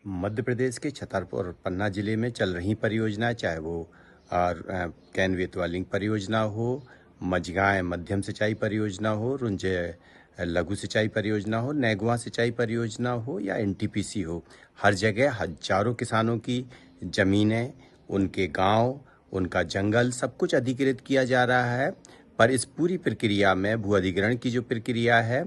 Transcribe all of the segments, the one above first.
मध्य प्रदेश के छतरपुर और पन्ना जिले में चल रही परियोजनाएं, चाहे वो कैन वेतवा लिंक परियोजना हो, मझगांव मध्यम सिंचाई परियोजना हो, रुंजे लघु सिंचाई परियोजना हो, नेगवा सिंचाई परियोजना हो या एनटीपीसी हो, हर जगह हजारों किसानों की जमीनें, उनके गांव, उनका जंगल सब कुछ अधिकृत किया जा रहा है। पर इस पूरी प्रक्रिया में भू अधिग्रहण की जो प्रक्रिया है,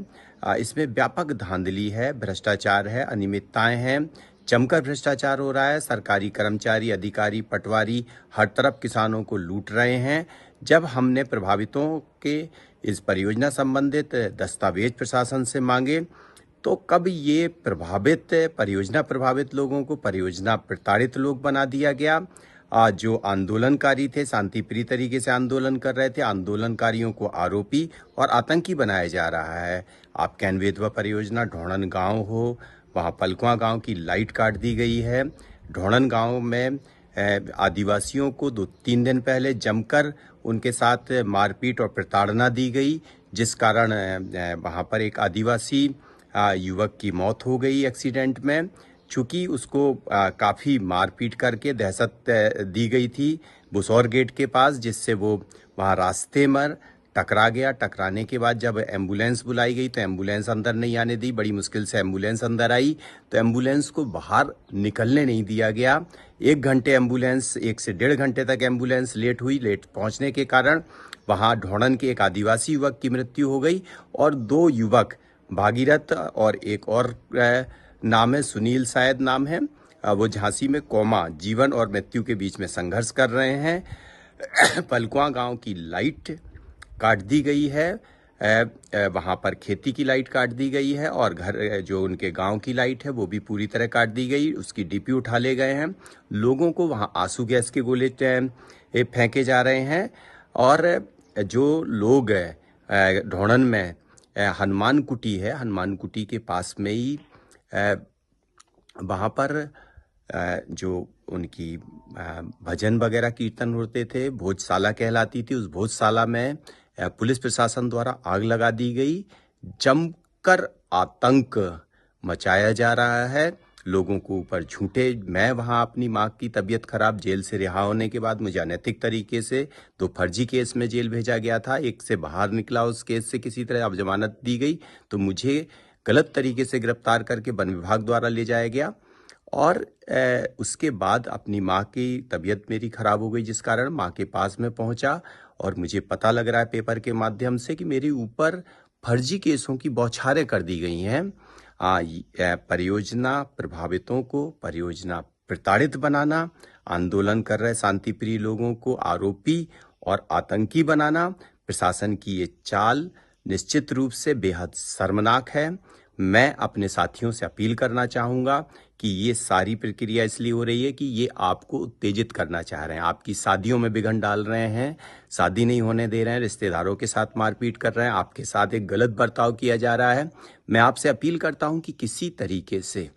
इसमें व्यापक धांधली है, भ्रष्टाचार है, अनियमितताएं हैं, जमकर भ्रष्टाचार हो रहा है। सरकारी कर्मचारी, अधिकारी, पटवारी हर तरफ किसानों को लूट रहे हैं। जब हमने प्रभावितों के इस परियोजना संबंधित दस्तावेज प्रशासन से मांगे, तो कब ये परियोजना प्रभावित लोगों को परियोजना प्रताड़ित लोग बना दिया गया। जो आंदोलनकारी थे, शांतिप्रिय तरीके से आंदोलन कर रहे थे, आंदोलनकारियों को आरोपी और आतंकी बनाया जा रहा है। आप कैन वेतवा परियोजना ढोणन गांव हो, वहाँ पलकुआ गांव की लाइट काट दी गई है। ढोणन गांव में आदिवासियों को 2-3 दिन पहले जमकर उनके साथ मारपीट और प्रताड़ना दी गई, जिस कारण वहाँ पर एक आदिवासी युवक की मौत हो गई एक्सीडेंट में। चूँकि उसको काफ़ी मारपीट करके दहशत दी गई थी बुसौर गेट के पास, जिससे वो वहाँ रास्ते में टकरा गया। टकराने के बाद जब एम्बुलेंस बुलाई गई तो एम्बुलेंस अंदर नहीं आने दी। बड़ी मुश्किल से एम्बुलेंस अंदर आई तो एम्बुलेंस को बाहर निकलने नहीं दिया गया। 1 से 1.5 घंटे तक एम्बुलेंस लेट हुई। लेट पहुंचने के कारण वहाँ ढोणन के एक आदिवासी युवक की मृत्यु हो गई और 2 युवक, भागीरथ और एक और नाम है सुनील, शायद नाम है, वो झांसी में कोमा, जीवन और मृत्यु के बीच में संघर्ष कर रहे हैं। पलकुआ गांव की लाइट काट दी गई है, वहाँ पर खेती की लाइट काट दी गई है और घर जो उनके गांव की लाइट है वो भी पूरी तरह काट दी गई। उसकी डीपी उठा ले गए हैं। लोगों को वहाँ आंसू गैस के गोले फेंके जा रहे हैं। और जो लोग ढोणन में हनुमान कुटी है, हनुमान कुटी के पास में ही वहाँ पर जो उनकी भजन वगैरह कीर्तन होते थे, भोजशाला कहलाती थी, उस भोजशाला में पुलिस प्रशासन द्वारा आग लगा दी गई। जमकर आतंक मचाया जा रहा है लोगों को ऊपर झूठे। मैं वहाँ अपनी माँ की तबीयत खराब, जेल से रिहा होने के बाद मुझे अनैतिक तरीके से 2 फर्जी केस में जेल भेजा गया था। एक से बाहर निकला, उस केस से किसी तरह अब जमानत दी गई तो मुझे गलत तरीके से गिरफ्तार करके वन विभाग द्वारा ले जाया गया। और उसके बाद अपनी माँ की तबीयत मेरी खराब हो गई, जिस कारण माँ के पास में पहुँचा और मुझे पता लग रहा है पेपर के माध्यम से कि मेरे ऊपर फर्जी केसों की बौछारें कर दी गई हैं। परियोजना प्रभावितों को परियोजना प्रताड़ित बनाना, आंदोलन कर रहे शांतिप्रिय लोगों को आरोपी और आतंकी बनाना, प्रशासन की ये चाल निश्चित रूप से बेहद शर्मनाक है। मैं अपने साथियों से अपील करना चाहूँगा कि ये सारी प्रक्रिया इसलिए हो रही है कि ये आपको उत्तेजित करना चाह रहे हैं, आपकी शादियों में विघ्न डाल रहे हैं, शादी नहीं होने दे रहे हैं, रिश्तेदारों के साथ मारपीट कर रहे हैं, आपके साथ एक गलत बर्ताव किया जा रहा है। मैं आपसे अपील करता हूँ कि किसी तरीके से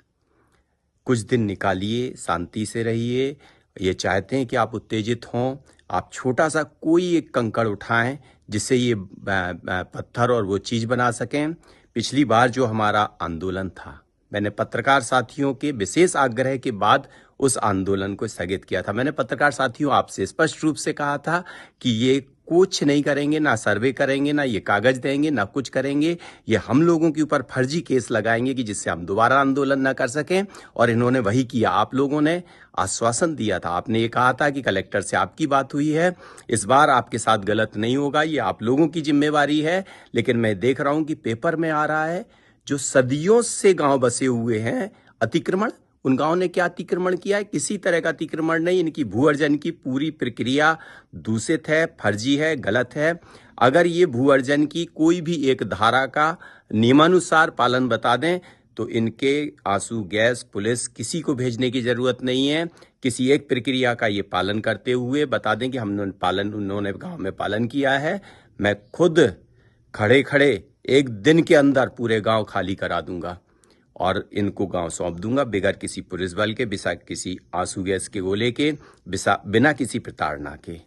कुछ दिन निकालिए, शांति से रहिए। ये चाहते हैं कि आप उत्तेजित हों, आप छोटा सा कोई एक कंकड़ उठाएं जिससे ये पत्थर और वो चीज़ बना सकें। पिछली बार जो हमारा आंदोलन था, मैंने पत्रकार साथियों के विशेष आग्रह के बाद उस आंदोलन को स्थगित किया था। मैंने पत्रकार साथियों आपसे स्पष्ट रूप से कहा था कि ये कुछ नहीं करेंगे, ना सर्वे करेंगे, ना ये कागज देंगे, ना कुछ करेंगे। ये हम लोगों के ऊपर फर्जी केस लगाएंगे कि जिससे हम दोबारा आंदोलन ना कर सकें। और इन्होंने वही किया। आप लोगों ने आश्वासन दिया था, आपने ये कहा था कि कलेक्टर से आपकी बात हुई है, इस बार आपके साथ गलत नहीं होगा, ये आप लोगों की जिम्मेवारी है। लेकिन मैं देख रहा हूं कि पेपर में आ रहा है जो सदियों से गांव बसे हुए हैं, अतिक्रमण, उन गांव ने क्या अतिक्रमण किया है? किसी तरह का अतिक्रमण नहीं। इनकी भू अर्जन की पूरी प्रक्रिया दूषित है, फर्जी है, गलत है। अगर ये भू अर्जन की कोई भी एक धारा का नियमानुसार पालन बता दें तो इनके आंसू गैस पुलिस किसी को भेजने की जरूरत नहीं है। किसी एक प्रक्रिया का ये पालन करते हुए बता दें कि उन्होंने गांव में पालन किया है। मैं खुद खड़े खड़े 1 दिन के अंदर पूरे गांव खाली करा दूंगा और इनको गांव सौंप दूंगा, बगैर किसी पुलिस बल के, बिना किसी आंसू गैस के गोले के, बिना किसी प्रताड़ना के।